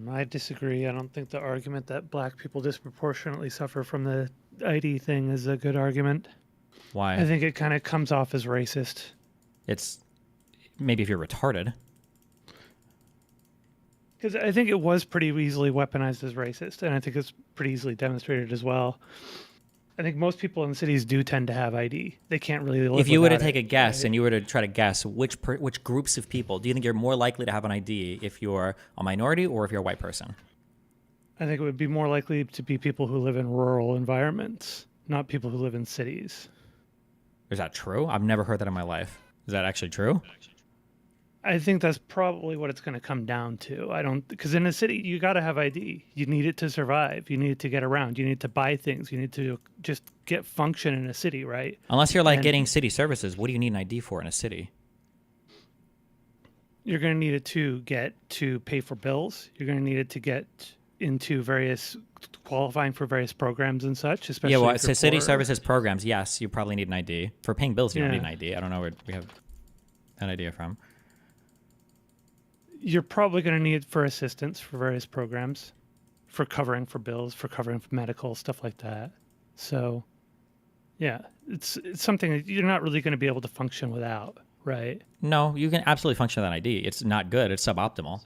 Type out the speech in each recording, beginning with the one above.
I disagree. I don't think the argument that black people disproportionately suffer from the ID thing is a good argument. I Why? think it kind of comes off as racist. It's maybe if you're retarded. Because I think it was pretty easily weaponized as racist, and I think it's pretty easily demonstrated as well. I think most people in cities do tend to have ID. They can't really If live you were to without take it, a guess right? and you were to try to guess which groups of people, do you think you're more likely to have an ID if you're a minority or if you're a white person? I think it would be more likely to be people who live in rural environments, not people who live in cities. Is that true? I've never heard that in my life. Is that actually true? I think that's probably what it's going to come down to. I don't, because in a city, you got to have ID. You need it to survive. You need it to get around. You need to buy things. You need to just get function in a city, right? Unless you're like getting And city services, what do you need an ID for in a city? you're going to need it to get to pay for bills. You're going to need it to get into various qualifying for various programs and such, Yeah, especially well, if you're so city poor. services programs, yes, you probably need an ID. For paying bills, you don't need Yeah. an ID. I don't know where we have an idea from. You're probably going to need it for assistance for various programs, for covering for bills, for covering for medical, stuff like that. So, yeah, it's something that you're not really going to be able to function without, right? No, you can absolutely function with an ID. It's not good. It's suboptimal.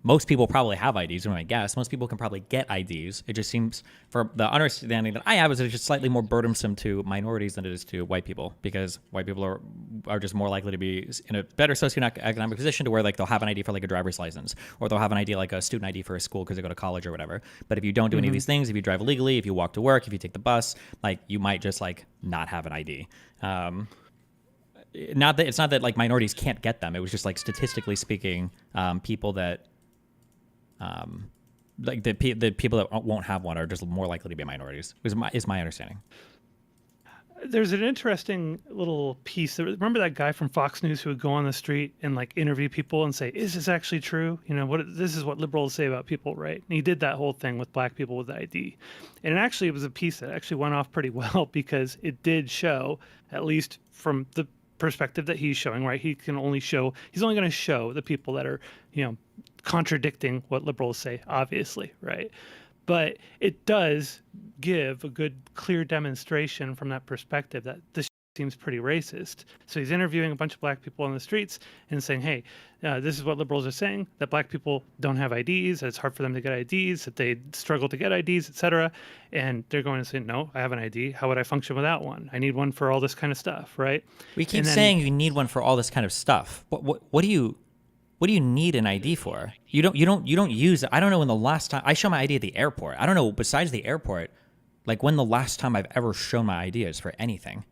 Most people probably have IDs, I guess. Most people can probably get IDs. It just seems, for the understanding that I have, is it's just slightly more burdensome to minorities than it is to white people, because white people are just more likely to be in a better socioeconomic position to where like they'll have an ID for like a driver's license, or they'll have an ID like a student ID for a school because they go to college or whatever. But if you don't do any of Mm-hmm. these things, if you drive illegally, if you walk to work, if you take the bus, like you might just like not have an ID. Not that it's not that like minorities can't get them. It was just like statistically speaking, people that like the people that won't have one are just more likely to be minorities. Is my understanding. There's an interesting little piece. Remember that guy from Fox News who would go on the street and like interview people and say, "Is this actually true? You know, what this is what liberals say about people, right?" And he did that whole thing with black people with ID, and it was a piece that actually went off pretty well because it did show, at least from the perspective that he's showing, right? He's only going to show the people that are, contradicting what liberals say, obviously, right? But it does give a good, clear demonstration from that perspective that this seems pretty racist. So he's interviewing a bunch of black people on the streets and saying, "Hey, this is what liberals are saying: that black people don't have IDs, that it's hard for them to get IDs, that they struggle to get IDs, etc." And they're going to say, "No, I have an ID. How would I function without one? I need one for all this kind of stuff, right?" We And keep then saying you need one for all this kind of stuff. What do you need an ID for? You don't use it. I don't know when the last time I show my ID at the airport. I don't know besides the airport, like when the last time I've ever shown my ID is for anything.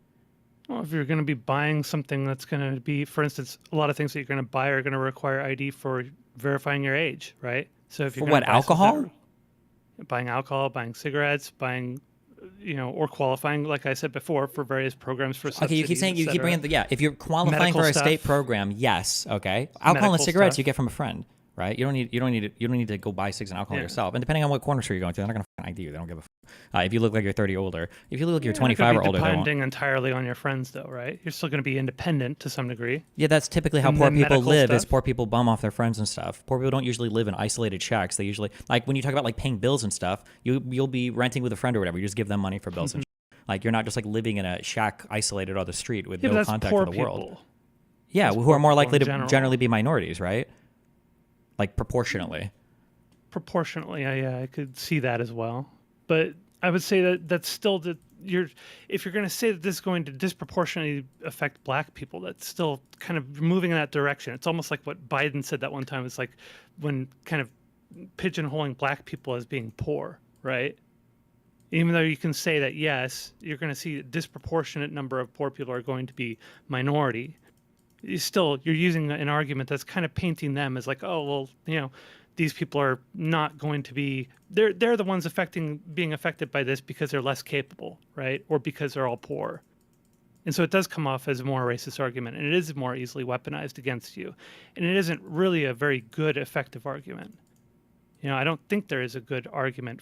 well, if you're going to be buying something that's going to be, for instance, a lot of things that you're going to buy are going to require ID for verifying your age, right? So if you're For going to what, buy something alcohol? that buying alcohol, buying cigarettes, buying, or qualifying, like I said before, for various programs for Okay, you keep subsidies, saying you keep etc. bringing yeah. If you're qualifying Medical for a state stuff, program, yes, okay. Alcohol and medical cigarettes you stuff. get from a friend, right? You don't need to go buy cigs and alcohol Yeah. yourself. And depending on what corner store you're going to, they're not going to find ID you. They don't give a. If you look like you're 30 older, if you look like you're You're not going 25 to or be older, they won't. depending entirely on your friends, though, right? You're still going to be independent to some degree. Yeah, that's typically how And poor then people medical live. Is stuff, poor people bum off their friends and stuff. Poor people don't usually live in isolated shacks. They usually like when you talk about like paying bills and stuff. You'll be renting with a friend or whatever. You just give them money for bills and like you're not just like living in a shack isolated on the street with yeah, but no that's contact poor with the world. people. Yeah, That's who are poor more people likely in to generally general. be minorities, right? Like proportionately. Proportionately, I could see that as well. But I would say that that's still that you're if you're going to say that this is going to disproportionately affect black people, that's still kind of moving in that direction. It's almost like what Biden said that one time. It's like when kind of pigeonholing black people as being poor, right? Even though you can say that yes, you're going to see a disproportionate number of poor people are going to be minority, you're using an argument that's kind of painting them as like, oh well, these people are not going to be they're the ones being affected by this because they're less capable, right? Or because they're all poor. And so it does come off as a more racist argument, and it is more easily weaponized against you. And it isn't really a very good, effective argument. I don't think there is a good argument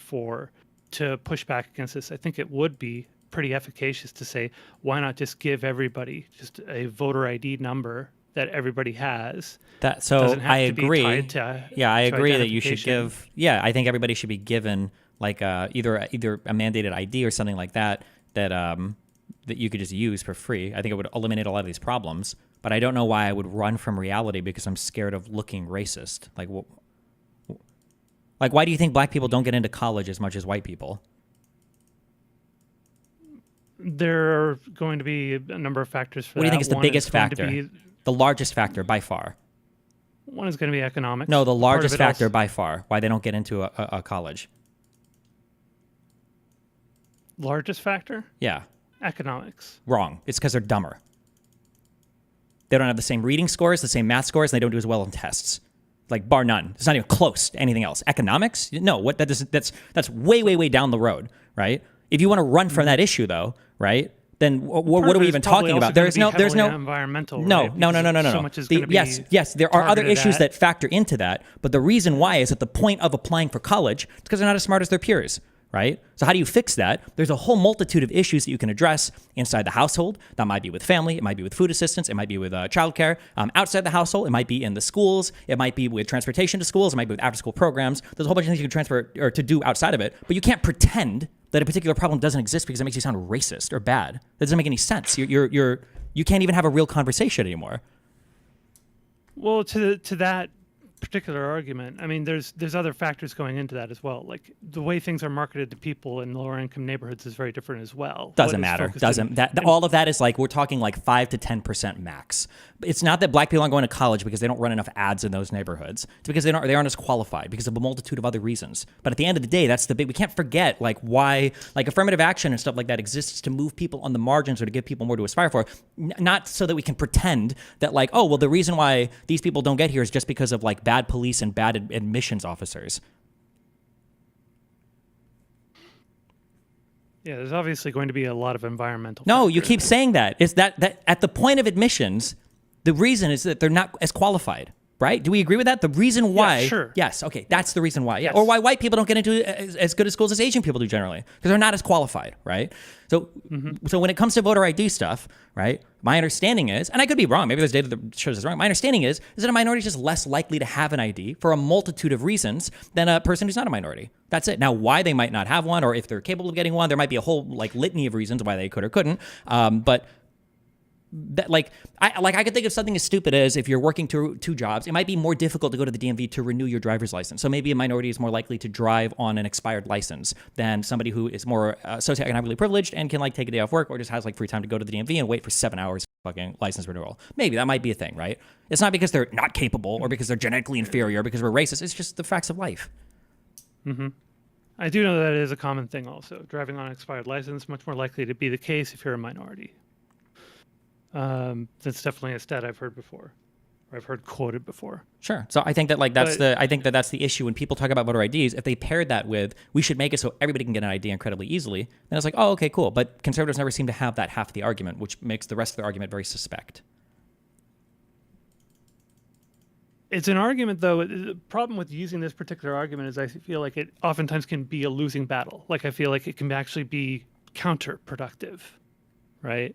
to push back against this. I think it would be pretty efficacious to say, why not just give everybody just a voter ID number that everybody has. So Doesn't have I to be agree. tied to Yeah, I agree that you should identification. give. Yeah, I think everybody should be given like either a mandated ID or something like that that you could just use for free. I think it would eliminate a lot of these problems. But I don't know why I would run from reality because I'm scared of looking racist. Like why do you think black people don't get into college as much as white people? There are going to be a number of factors for What do you think that. is the biggest Going to factor? be The largest factor by far. one is going to be No, economics. the Part of largest it factor also, by far why they don't get into a college. largest factor, Yeah, economics. wrong. It's because they're dumber. They don't have the same reading scores, the same math scores, and they don't do as well on tests. Like bar none. It's not even close to anything else. Economics? No, what that is that's way, way, way down the road, right? If you want to run from that issue though, right? Then what are we even talking about? There's no environmental. no, Right? no, no, no, no, no. So no. much is going to be Yes, there are other targeted issues at. that factor into that, but the reason why is at the point of applying for college, it's because they're not as smart as their peers, right? So how do you fix that? There's a whole multitude of issues that you can address inside the household. That might be with family, it might be with food assistance, it might be with childcare. Outside the household, it might be in the schools, it might be with transportation to schools, it might be with after-school programs. There's a whole bunch of things you can transfer or to do outside of it, but you can't pretend that a particular problem doesn't exist because it makes you sound racist or bad. That doesn't make any sense. You can't even have a real conversation anymore. Well, to that particular argument, I mean, there's other factors going into that as well. Like the way things are marketed to people in lower income neighborhoods is very different as well. Doesn't matter. All of that is like we're talking like 5 to 10% max. It's not that black people aren't going to college because they don't run enough ads in those neighborhoods. It's because they aren't as qualified because of a multitude of other reasons. But at the end of the day, that's the big. We can't forget like why like affirmative action and stuff like that exists to move people on the margins or to give people more to aspire for. Not so that we can pretend that like, oh well, the reason why these people don't get here is just because of like bad police and bad admissions officers. Yeah, there's obviously going to be a lot of environmental. No, you factors. keep saying that. Is that at the point of admissions, the reason is that they're not as qualified, right? Do we agree with that? The reason why. Yeah, sure. Yes. Okay. That's the reason why. Yeah. Yes. Or why white people don't get into as good a schools as Asian people do generally, because they're not as qualified, right? So, so when it comes to voter ID stuff, right? My understanding is, and I could be wrong. Maybe there's data that shows this wrong. My understanding is that a minority is just less likely to have an ID for a multitude of reasons than a person who's not a minority. That's it. Now, why they might not have one, or if they're capable of getting one, there might be a whole like litany of reasons why they could or couldn't. But that I could think of something as stupid as if you're working two jobs, it might be more difficult to go to the DMV to renew your driver's license. So maybe a minority is more likely to drive on an expired license than somebody who is more socioeconomically privileged and can like take a day off work or just has like free time to go to the DMV and wait for 7 hours for fucking license renewal. Maybe that might be a thing, right? It's not because they're not capable or because they're genetically inferior or because we're racist. It's just the facts of life. I do know that it is a common thing also. Driving on an expired license, much more likely to be the case if you're a minority. That's definitely a stat I've heard before, or I've heard quoted before. Sure. So I think that like that's the issue when people talk about voter IDs. If they paired that with we should make it so everybody can get an ID incredibly easily, then it's like, oh, okay, cool. But conservatives never seem to have that half the argument, which makes the rest of the argument very suspect. It's an argument, though. The problem with using this particular argument is I feel like it oftentimes can be a losing battle. Like I feel like it can actually be counterproductive, right?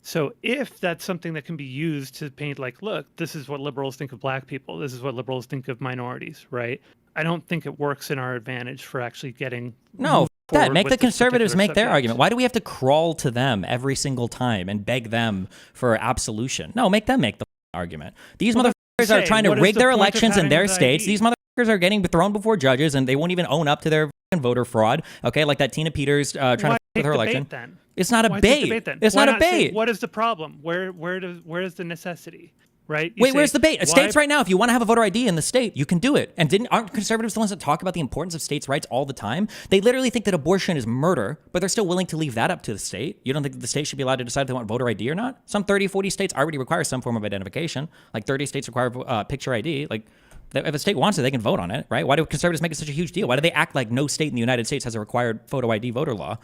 So if that's something that can be used to paint like, look, this is what liberals think of black people, this is what liberals think of minorities, right? I don't think it works in our advantage for actually getting No, that make the conservatives make their subject. argument. Why do we have to crawl to them every single time and beg them for absolution? No, make them make the argument. These Well, motherfuckers are trying to what is rig the their point of elections in having their the states. ID? These motherfuckers are getting thrown before judges and they won't even own up to their fucking voter fraud. Okay, like that Tina Peters trying to Why f with her take election. debate, then? It's not a Why take bait. debate, then? It's Why not a say, bait. what is the problem? Where is the necessity? Right? You Wait, say, where's the bait? why- States right now, if you want to have a voter ID in the state, you can do it. And aren't conservatives the ones that talk about the importance of states' rights all the time? They literally think that abortion is murder, but they're still willing to leave that up to the state. You don't think that the state should be allowed to decide if they want voter ID or not? Some 30, 40 states already require some form of identification. Like 30 states require picture ID. Like if a state wants it, they can vote on it, right? Why do conservatives make it such a huge deal? Why do they act like no state in the United States has a required photo ID voter law?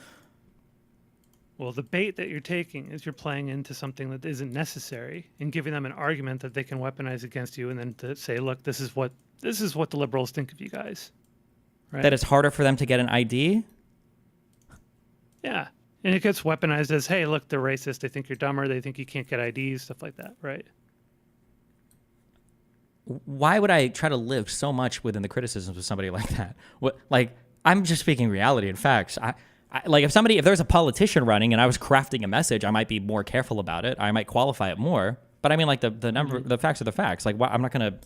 Well, the bait that you're taking is you're playing into something that isn't necessary and giving them an argument that they can weaponize against you, and then to say, look, this is what the liberals think of you guys. Right? That it's harder for them to get an ID? Yeah. And it gets weaponized as, hey, look, they're racist. They think you're dumber. They think you can't get IDs, stuff like that, right? Why would I try to live so much within the criticisms of somebody like that? What, like, I'm just speaking reality and facts. Like if there's a politician running and I was crafting a message, I might be more careful about it. I might qualify it more. But I mean, like the number, the facts are the facts. Like, I'm not gonna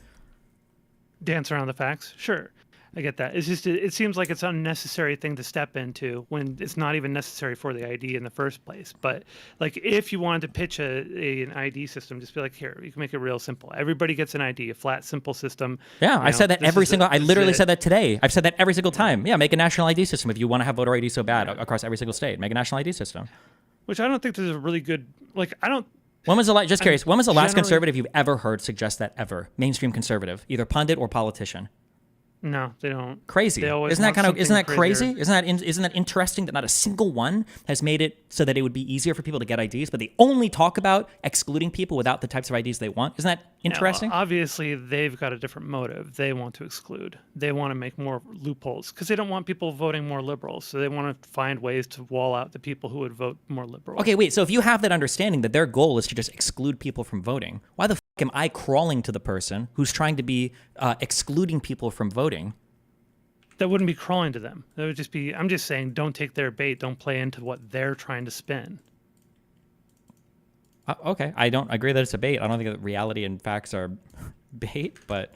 Dance around the facts. Sure. I get that. It's just, it seems like it's an unnecessary thing to step into when it's not even necessary for the ID in the first place. But like, if you wanted to pitch an ID system, just be like, here, you can make it real simple. Everybody gets an ID, a flat, simple system. Yeah, I said that I literally said that today. I've said that every single time. Yeah, make a national ID system if you want to have voter ID so bad across every single state. Make a national ID system. Which I don't think there's a really good, like, I don't. When was the last, just curious, when was the last conservative you've ever heard suggest that ever? Mainstream conservative, either pundit or politician. No, they don't. Crazy. They always Isn't that want isn't that something crazy? crazier. Isn't that interesting that not a single one has made it so that it would be easier for people to get IDs, but they only talk about excluding people without the types of IDs they want? Isn't that interesting? Now, obviously, they've got a different motive. They want to exclude. They want to make more loopholes because they don't want people voting more liberal. So they want to find ways to wall out the people who would vote more liberal. Okay, wait. So if you have that understanding that their goal is to just exclude people from voting, why the f am I crawling to the person who's trying to be excluding people from voting? That wouldn't be crawling to them. That would just be, I'm just saying, don't take their bait. Don't play into what they're trying to spin. Okay, I don't agree that it's a bait. I don't think that reality and facts are bait, but